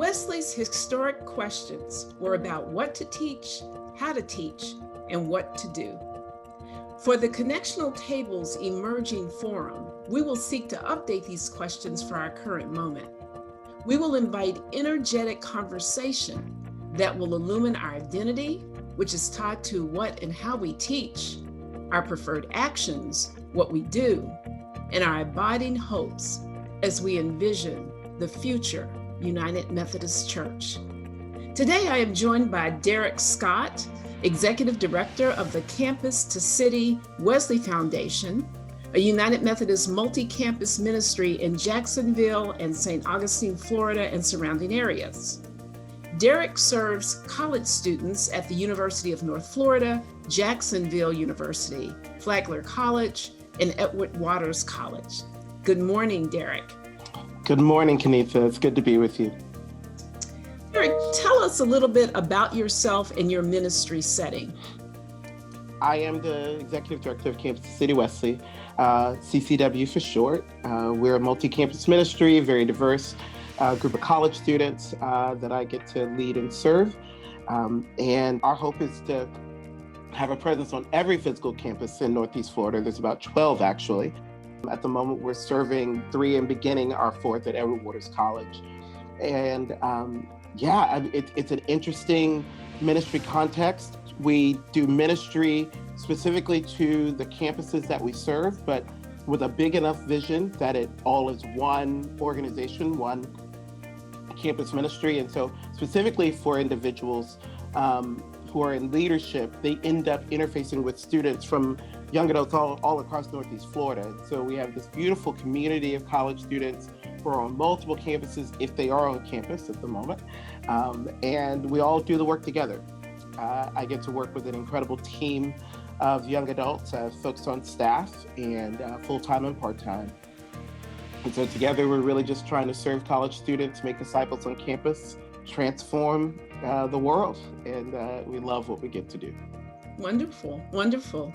Wesley's historic questions were about what to teach, how to teach, and what to do. For the Connectional Table's emerging forum, we will seek to update these questions for our current moment. We will invite energetic conversation that will illumine our identity, which is tied to what and how we teach, our preferred actions, what we do, and our abiding hopes as we envision the future United Methodist Church. Today, I am joined by Derrick Scott, Executive Director of the Campus City Wesley Foundation, a United Methodist multi-campus ministry in Jacksonville and St. Augustine, Florida, and surrounding areas. Derrick serves college students at the University of North Florida, Jacksonville University, Flagler College, and Edward Waters College. Good morning, Derrick. Good morning, Kenitha. It's good to be with you. Derrick, tell us a little bit about yourself and your ministry setting. I am the Executive Director of Campus City Wesley, CCW for short. We're a multi-campus ministry, very diverse group of college students that I get to lead and serve. And our hope is to have a presence on every physical campus in Northeast Florida. There's about 12 actually. At the moment, we're serving 3 and beginning our 4th at Edward Waters College. And it's an interesting ministry context. We do ministry specifically to the campuses that we serve, but with a big enough vision that it all is one organization, one campus ministry. And so specifically for individuals who are in leadership, they end up interfacing with students from young adults all across Northeast Florida. So we have this beautiful community of college students who are on multiple campuses, if they are on campus at the moment, and we all do the work together. I get to work with an incredible team of young adults, folks on staff, and full-time and part-time. And so together, we're really just trying to serve college students, make disciples on campus, transform the world, and we love what we get to do. Wonderful, wonderful.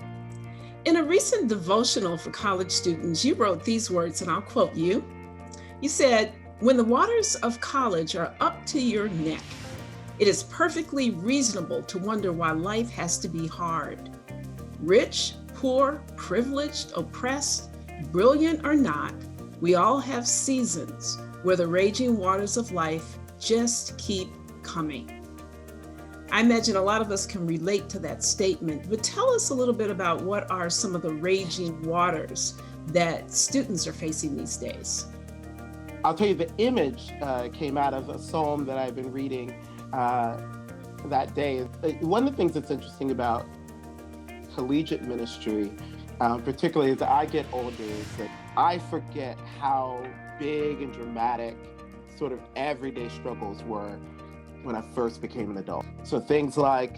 In a recent devotional for college students, you wrote these words, and I'll quote you. You said, "When the waters of college are up to your neck, it is perfectly reasonable to wonder why life has to be hard. Rich, poor, privileged, oppressed, brilliant or not, we all have seasons where the raging waters of life just keep coming." I imagine a lot of us can relate to that statement, but tell us a little bit about what are some of the raging waters that students are facing these days. I'll tell you, the image came out of a psalm that I've been reading that day. One of the things that's interesting about collegiate ministry, particularly as I get older, is that I forget how big and dramatic sort of everyday struggles were when I first became an adult. So things like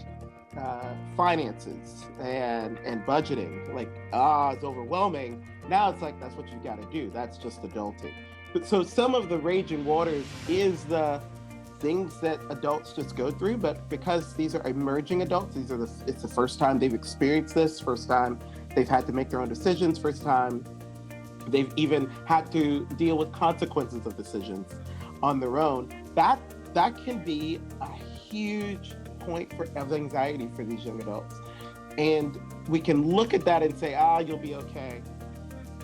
finances and budgeting, like, it's overwhelming. Now it's like, that's what you gotta do. That's just adulting. But so some of the raging waters is the things that adults just go through, but because these are emerging adults, it's the first time they've experienced this, first time they've had to make their own decisions, first time they've even had to deal with consequences of decisions on their own. That can be a huge point of anxiety for these young adults. And we can look at that and say, you'll be okay.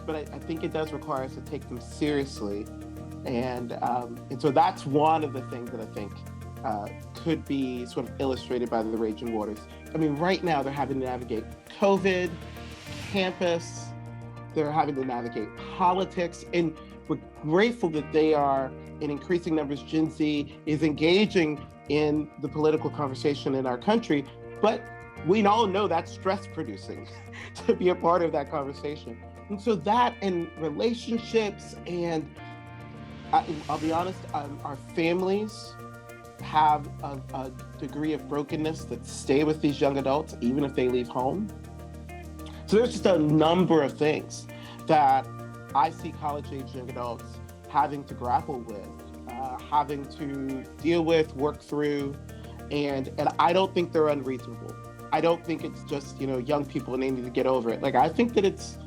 But I think it does require us to take them seriously. And so that's one of the things that I think could be sort of illustrated by the raging waters. I mean, right now they're having to navigate COVID, campus, they're having to navigate politics, and we're grateful that they are, in increasing numbers, Gen Z is engaging in the political conversation in our country, but we all know that's stress producing to be a part of that conversation. And so that and relationships, and I'll be honest, our families have a degree of brokenness that stay with these young adults, even if they leave home. So there's just a number of things that I see college-age young adults having to grapple with, having to deal with, work through, and I don't think they're unreasonable. I don't think it's just, young people and they need to get over it. Like, I think that it's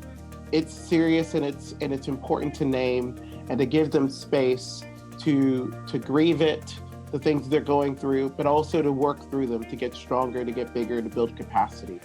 serious and it's important to name and to give them space to grieve it, the things they're going through, but also to work through them, to get stronger, to get bigger, to build capacity.